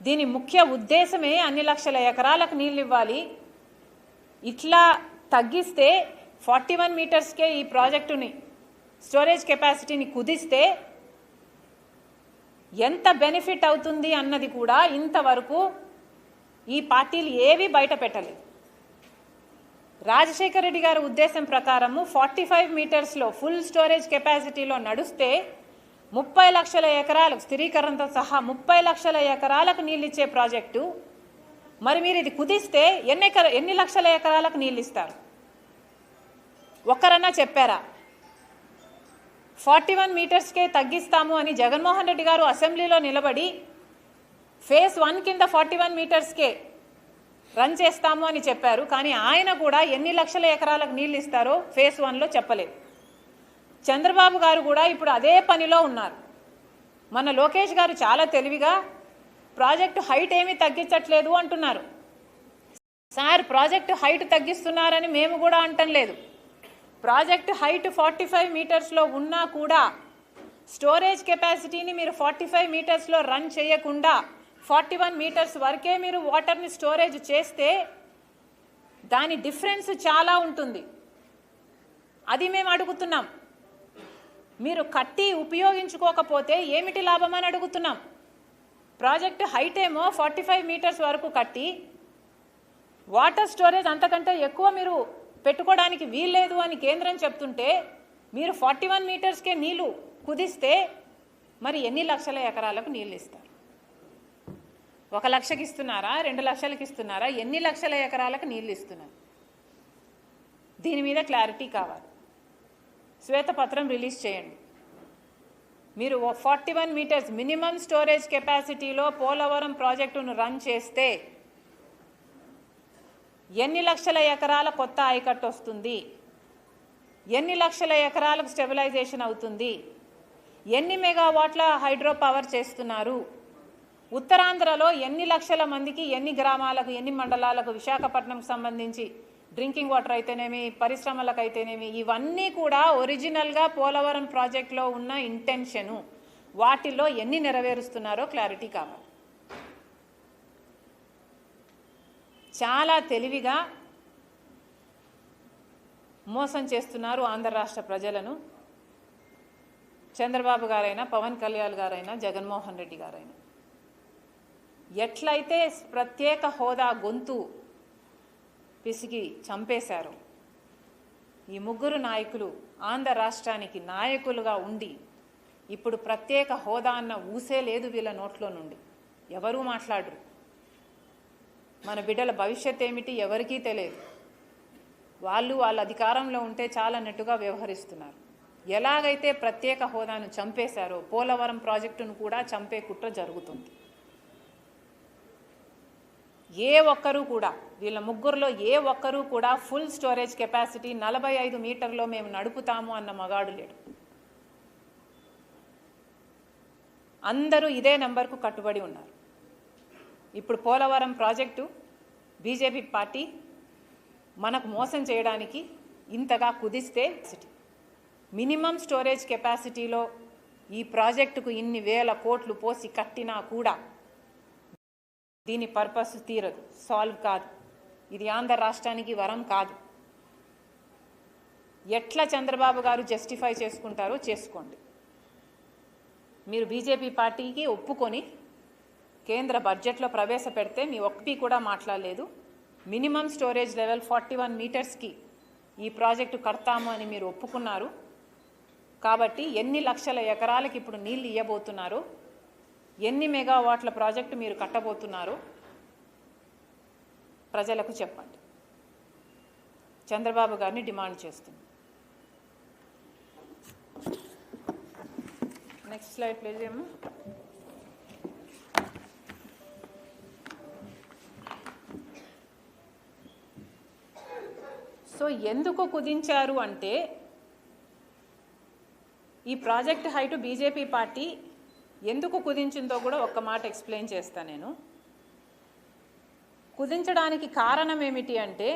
దీని ముఖ్య ఉద్దేశమే అన్ని లక్షల ఎకరాలకు నీళ్ళు ఇవ్వాలి. ఇట్లా తగ్గిస్తే 41 మీటర్స్కే ఈ ప్రాజెక్టుని స్టోరేజ్ కెపాసిటీని కుదిస్తే ఎంత బెనిఫిట్ అవుతుంది అన్నది కూడా ఇంతవరకు ఈ పార్టీలు ఏవి బయట పెట్టలేదు. రాజశేఖర రెడ్డి గారి ఉద్దేశం ప్రకారము 45 మీటర్స్లో ఫుల్ స్టోరేజ్ కెపాసిటీలో నడుస్తే 30 లక్షల ఎకరాలకు స్థిరీకరణతో సహా 30 లక్షల ఎకరాలకు నీళ్ళు ఇచ్చే ప్రాజెక్టు. మరి మీరు ఇది కుదిస్తే ఎన్ని లక్షల ఎకరాలకు నీళ్ళు ఇస్తారు? ఒక్కరన్నా చెప్పారా? 41 మీటర్స్కే తగ్గిస్తాము అని జగన్మోహన్ రెడ్డి గారు అసెంబ్లీలో నిలబడి ఫేజ్ 1 కింద 41 మీటర్స్కే రన్ చేస్తాము అని చెప్పారు. కానీ ఆయన కూడా ఎన్ని లక్షల ఎకరాలకు నీళ్ళు ఇస్తారో ఫేజ్ 1లో చెప్పలేదు. చంద్రబాబు గారు కూడా ఇప్పుడు అదే పనిలో ఉన్నారు. మన లోకేష్ గారు చాలా తెలివిగా ప్రాజెక్టు హైట్ ఏమీ తగ్గించట్లేదు అంటున్నారు. సార్, ప్రాజెక్టు హైట్ తగ్గిస్తున్నారని మేము కూడా అంటం లేదు. ప్రాజెక్టు హైట్ 45 మీటర్స్లో ఉన్నా కూడా స్టోరేజ్ కెపాసిటీని మీరు 45 మీటర్స్లో రన్ చేయకుండా 41 మీటర్స్ వరకే మీరు వాటర్ని స్టోరేజ్ చేస్తే దాని డిఫరెన్స్ చాలా ఉంటుంది. అది మేము అడుగుతున్నాం. మీరు కట్టి ఉపయోగించుకోకపోతే ఏమిటి లాభం అని అడుగుతున్నాం. ప్రాజెక్టు హైట్ ఏమో 45 మీటర్స్ వరకు కట్టి వాటర్ స్టోరేజ్ అంతకంటే ఎక్కువ మీరు పెట్టుకోవడానికి వీల్లేదు అని కేంద్రం చెప్తుంటే మీరు 41 మీటర్స్కే నీళ్లు కుదిస్తే మరి ఎన్ని లక్షల ఎకరాలకు నీళ్ళు ఇస్తారు? 1 లక్షకి ఇస్తున్నారా? 2 లక్షలకి ఇస్తున్నారా? ఎన్ని లక్షల ఎకరాలకు నీళ్ళు ఇస్తున్నారు? దీని మీద క్లారిటీ కావాలి. శ్వేతపత్రం రిలీజ్ చేయండి. మీరు 41 మీటర్స్ మినిమం స్టోరేజ్ కెపాసిటీలో పోలవరం ప్రాజెక్టును రన్ చేస్తే ఎన్ని లక్షల ఎకరాల కొత్త ఆయకట్టు వస్తుంది? ఎన్ని లక్షల ఎకరాలకు స్టెబిలైజేషన్ అవుతుంది? ఎన్ని మెగావాట్ల హైడ్రో పవర్ చేస్తున్నారు? ఉత్తరాంధ్రలో ఎన్ని లక్షల మందికి, ఎన్ని గ్రామాలకు, ఎన్ని మండలాలకు, విశాఖపట్నంకు సంబంధించి డ్రింకింగ్ వాటర్ అయితేనేమి, పరిశ్రమలకు అయితేనేమి, ఇవన్నీ కూడా ఒరిజినల్గా పోలవరం ప్రాజెక్టులో ఉన్న ఇంటెన్షను. వాటిల్లో ఎన్ని నెరవేరుస్తున్నారో క్లారిటీ కావాలి. చాలా తెలివిగా మోసం చేస్తున్నారు ఆంధ్ర రాష్ట్ర ప్రజలను. చంద్రబాబు గారైనా, పవన్ కళ్యాణ్ గారైనా, జగన్మోహన్ రెడ్డి గారైనా ఎట్లయితే ప్రత్యేక హోదా గొంతు పిసికి చంపేశారు, ఈ ముగ్గురు నాయకులు ఆంధ్ర రాష్ట్రానికి నాయకులుగా ఉండి ఇప్పుడు ప్రత్యేక హోదా అన్న ఊసే లేదు వీళ్ళ నోట్లో నుండి. ఎవరూ మాట్లాడరు. మన బిడ్డల భవిష్యత్ ఏమిటి ఎవరికీ తెలియదు. వాళ్ళ అధికారంలో ఉంటే చాలన్నట్టుగా వ్యవహరిస్తున్నారు. ఎలాగైతే ప్రత్యేక హోదాను చంపేశారో పోలవరం ప్రాజెక్టును కూడా చంపే కుట్ర జరుగుతుంది. ఏ ఒక్కరూ కూడా, వీళ్ళ ముగ్గురులో ఏ ఒక్కరూ కూడా ఫుల్ స్టోరేజ్ కెపాసిటీ 45 మీటర్లో మేము నడుపుతాము అన్న మగాడు లేడు. అందరూ ఇదే నెంబర్కు కట్టుబడి ఉన్నారు. ఇప్పుడు పోలవరం ప్రాజెక్టు బీజేపీ పార్టీ మనకు మోసం చేయడానికి ఇంతగా కుదిస్తే మినిమం స్టోరేజ్ కెపాసిటీలో ఈ ప్రాజెక్టుకు ఇన్ని వేల కోట్లు పోసి కట్టినా కూడా దీని పర్పస్ తీరదు, సాల్వ్ కాదు. ఇది ఆంధ్ర రాష్ట్రానికి వరం కాదు. ఎట్లా చంద్రబాబు గారు జస్టిఫై చేసుకుంటారో చేసుకోండి. మీరు బీజేపీ పార్టీకి ఒప్పుకొని కేంద్ర బడ్జెట్లో ప్రవేశపెడితే మీ ఒక్కటి కూడా మాట్లాడలేదు. మినిమం స్టోరేజ్ లెవెల్ 41 మీటర్స్కి ఈ ప్రాజెక్టు కడతాము అని మీరు ఒప్పుకున్నారు. కాబట్టి ఎన్ని లక్షల ఎకరాలకు ఇప్పుడు నీళ్ళు ఇవ్వబోతున్నారు, ఎన్ని మెగావాట్ల ప్రాజెక్టు మీరు కట్టబోతున్నారు ప్రజలకు చెప్పండి. చంద్రబాబు గారిని డిమాండ్ చేస్తుంది. నెక్స్ట్ స్లైడ్ ప్లీజ్ ఏమో. సో ఎందుకు కుదించారు అంటే ఈ ప్రాజెక్ట్ హైట్ బీజేపీ పార్టీ ఎందుకు కుదించిందో కూడా ఒక్క మాట ఎక్స్ప్లెయిన్ చేస్తాను నేను. కుదించడానికి కారణం ఏమిటి అంటే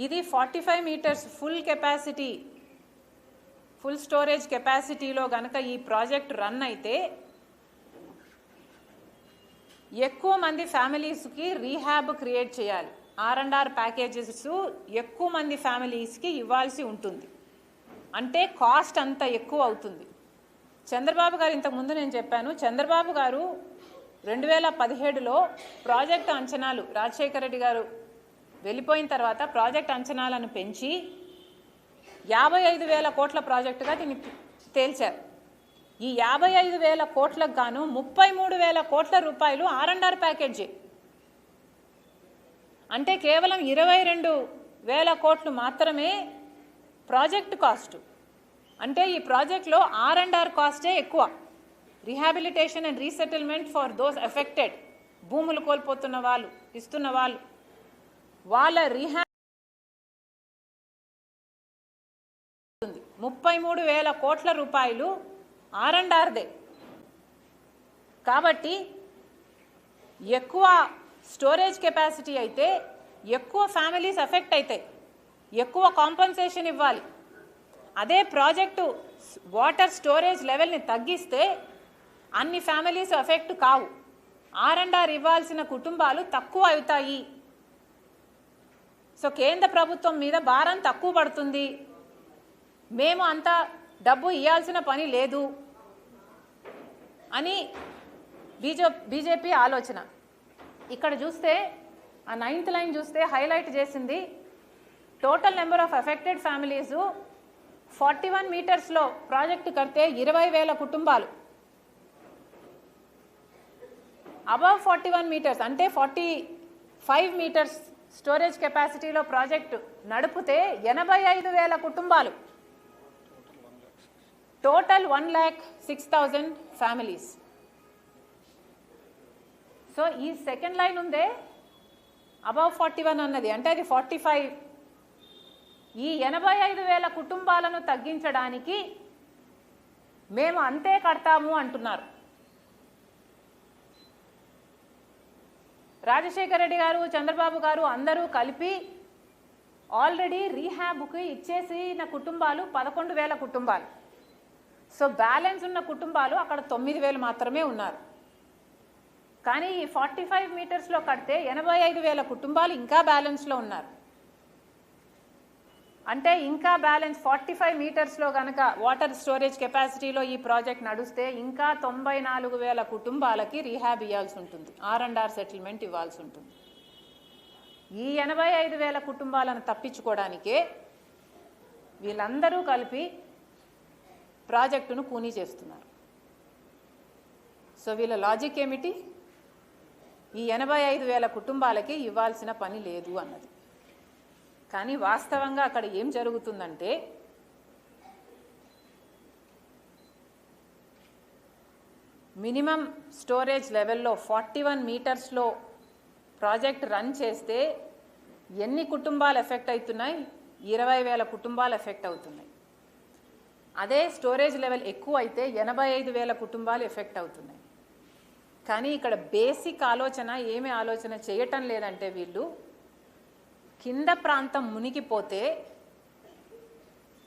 ఇది 45 meters full capacity, full storage కెపాసిటీలో గనక ఈ ప్రాజెక్ట్ రన్ అయితే ఎక్కువ మంది ఫ్యామిలీస్కి రీహాబ్ క్రియేట్ చేయాలి. R&R ప్యాకేజెస్ ఎక్కువ మంది ఫ్యామిలీస్కి ఇవ్వాల్సి ఉంటుంది. అంటే కాస్ట్ అంత ఎక్కువ అవుతుంది. చంద్రబాబు గారు ఇంతకుముందు నేను చెప్పాను, చంద్రబాబు గారు 2017లో ప్రాజెక్ట్ అంచనాలు, రాజశేఖర రెడ్డి గారు వెళ్ళిపోయిన తర్వాత ప్రాజెక్ట్ అంచనాలను పెంచి 55,000 కోట్ల ప్రాజెక్టుగా దీన్ని తేల్చారు. ఈ 55,000 కోట్లకు గాను 33,000 కోట్ల రూపాయలు R&R ప్యాకేజీ. అంటే కేవలం 22,000 కోట్లు మాత్రమే ప్రాజెక్ట్ కాస్ట్. అంటే ఈ ప్రాజెక్ట్లో R&R కాస్టే ఎక్కువ. Rehabilitation and resettlement for those affected, భూములు కోల్పోతున్న వాళ్ళు, ఇస్తున్న వాళ్ళు, వాళ్ళ రీహాబ్ 33,000 కోట్ల రూపాయలు R&Rదే. కాబట్టి ఎక్కువ స్టోరేజ్ కెపాసిటీ అయితే ఎక్కువ ఫ్యామిలీస్ ఎఫెక్ట్ అవుతాయి, ఎక్కువ కాంపన్సేషన్ ఇవ్వాలి. అదే ప్రాజెక్టు వాటర్ స్టోరేజ్ లెవెల్ని తగ్గిస్తే అన్ని ఫ్యామిలీస్ ఎఫెక్ట్ కావు. R&R ఇవ్వాల్సిన కుటుంబాలు తక్కువ అవుతాయి. సో కేంద్ర ప్రభుత్వం మీద భారం తక్కువ పడుతుంది. మేము అంత డబ్బు ఇవ్వాల్సిన పని లేదు అని బీజేపీ ఆలోచన. ఇక్కడ చూస్తే ఆ 9th లైన్ చూస్తే హైలైట్ చేసింది total number of affected families 41 మీటర్స్లో ప్రాజెక్టు కడితే 20,000 కుటుంబాలు, అబవ్ 41 మీటర్స్ అంటే 45 మీటర్స్ స్టోరేజ్ కెపాసిటీలో ప్రాజెక్టు నడిపితే 85,000 కుటుంబాలు, టోటల్ 1,06,000 ఫ్యామిలీస్. సో ఈ సెకండ్ లైన్ ఉందే అబవ్ 41 అన్నది, అంటే అది 45. ఈ 85,000 కుటుంబాలను తగ్గించడానికి మేము అంతే కడతాము అంటున్నారు. రాజశేఖర రెడ్డి గారు, చంద్రబాబు గారు అందరూ కలిపి ఆల్రెడీ రీహాబ్కి ఇచ్చేసిన కుటుంబాలు 11,000 కుటుంబాలు. సో బ్యాలెన్స్ ఉన్న కుటుంబాలు అక్కడ 9,000 మాత్రమే ఉన్నారు. కానీ ఈ 45 మీటర్స్లో కడితే 85,000 కుటుంబాలు ఇంకా బ్యాలెన్స్లో ఉన్నారు. అంటే ఇంకా బ్యాలెన్స్ 45 మీటర్స్లో కనుక వాటర్ స్టోరేజ్ కెపాసిటీలో ఈ ప్రాజెక్ట్ నడుస్తే ఇంకా 94,000 కుటుంబాలకి రీహాబ్ ఇవ్వాల్సి ఉంటుంది, R&R సెటిల్మెంట్ ఇవ్వాల్సి ఉంటుంది. ఈ 85,000 కుటుంబాలను తప్పించుకోవడానికే వీళ్ళందరూ కలిపి ప్రాజెక్టును కూనీ చేస్తున్నారు. సో వీళ్ళ లాజిక్ ఏమిటి? ఈ 85,000 కుటుంబాలకి ఇవ్వాల్సిన పని లేదు అన్నది. కానీ వాస్తవంగా అక్కడ ఏం జరుగుతుందంటే మినిమం స్టోరేజ్ లెవెల్లో 41 మీటర్స్లో ప్రాజెక్ట్ రన్ చేస్తే ఎన్ని కుటుంబాలు ఎఫెక్ట్ అవుతున్నాయి? 20,000 కుటుంబాలు ఎఫెక్ట్ అవుతున్నాయి. అదే స్టోరేజ్ లెవెల్ ఎక్కువ అయితే 85,000 కుటుంబాలు ఎఫెక్ట్ అవుతున్నాయి. కానీ ఇక్కడ బేసిక్ ఆలోచన ఏమి ఆలోచన చేయటం లేదంటే వీళ్ళు కింద ప్రాంతం మునిగిపోతే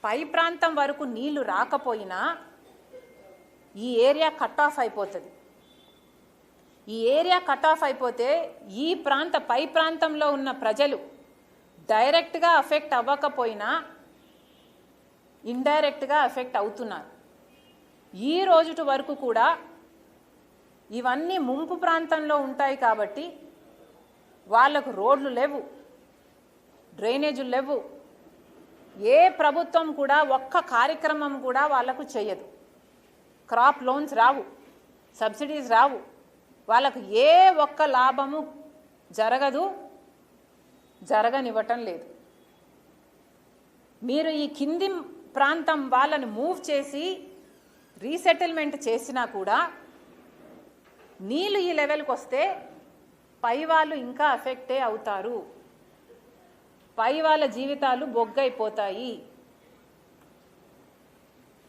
పై ప్రాంతం వరకు నీళ్లు రాకపోయినా ఈ ఏరియా కట్ ఆఫ్ అయిపోతుంది. ఈ ఏరియా కట్ ఆఫ్ అయిపోతే ఈ పై ప్రాంతంలో ఉన్న ప్రజలు డైరెక్ట్గా అఫెక్ట్ అవ్వకపోయినా ఇండైరెక్ట్గా ఎఫెక్ట్ అవుతున్నారు. ఈ రోజుటి వరకు కూడా ఇవన్నీ ముంపు ప్రాంతంలో ఉంటాయి కాబట్టి వాళ్ళకు రోడ్లు లేవు, డ్రైనేజీలు లేవు. ఏ ప్రభుత్వం కూడా ఒక్క కార్యక్రమం కూడా వాళ్లకు చేయదు. క్రాప్ లోన్స్ రావు, సబ్సిడీస్ రావు, వాళ్ళకు ఏ ఒక్క లాభము జరగదు, జరగనివ్వటం లేదు. మీరు ఈ కింది ప్రాంతం వాళ్ళని మూవ్ చేసి రీసెటిల్మెంట్ చేసినా కూడా నీళ్ళు ఈ లెవెల్కి వస్తే పై వాళ్ళు ఇంకా ఎఫెక్టే అవుతారు, పై వాళ్ళ జీవితాలు బొగ్గైపోతాయి.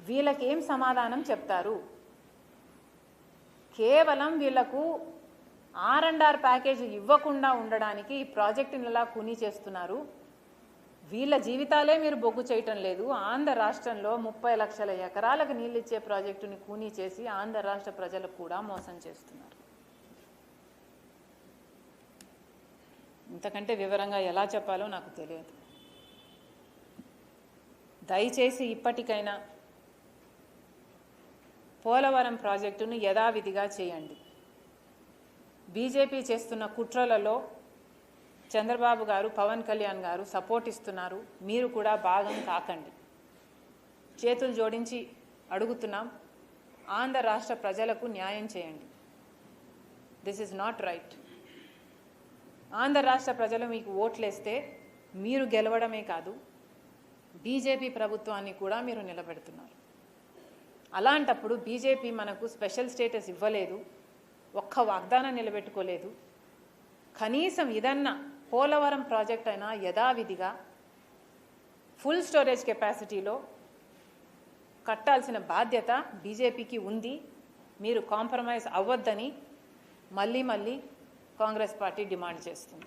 వీళ్ళకేం సమాధానం చెప్తారు? కేవలం వీళ్లకు R&R ప్యాకేజ్ ఇవ్వకుండా ఉండడానికి ఈ ప్రాజెక్టుని ఇలా కూనీ చేస్తున్నారు. వీళ్ళ జీవితాలే మీరు బొగ్గు చేయటం లేదు. ఆంధ్ర రాష్ట్రంలో 30 లక్షల ఎకరాలకు నీళ్ళు ఇచ్చే ప్రాజెక్టుని కూనీ చేసి ఆంధ్ర రాష్ట్ర ప్రజలకు కూడా మోసం చేస్తున్నారు. ఇంతకంటే వివరంగా ఎలా చెప్పాలో నాకు తెలియదు. దయచేసి ఇప్పటికైనా పోలవరం ప్రాజెక్టును యథావిధిగా చేయండి. బీజేపీ చేస్తున్న కుట్రలలో చంద్రబాబు గారు, పవన్ కళ్యాణ్ గారు సపోర్ట్ ఇస్తున్నారు. మీరు కూడా భాగం కాకండి. చేతులు జోడించి అడుగుతున్నాం, ఆంధ్ర రాష్ట్ర ప్రజలకు న్యాయం చేయండి. This is not right. Andhra రాష్ట్ర ప్రజలు మీకు ఓట్లేస్తే మీరు గెలవడమే కాదు, బీజేపీ ప్రభుత్వాన్ని కూడా మీరు నిలబెడుతున్నారు. అలాంటప్పుడు బీజేపీ మనకు స్పెషల్ స్టేటస్ ఇవ్వలేదు, ఒక్క వాగ్దానం నిలబెట్టుకోలేదు. కనీసం ఇదన్నా పోలవరం ప్రాజెక్ట్ అయినా యథావిధిగా ఫుల్ స్టోరేజ్ కెపాసిటీలో కట్టాల్సిన బాధ్యత బీజేపీకి ఉంది. మీరు కాంప్రమైజ్ అవ్వద్దని మళ్ళీ మళ్ళీ కాంగ్రెస్ పార్టీ డిమాండ్ చేస్తుంది.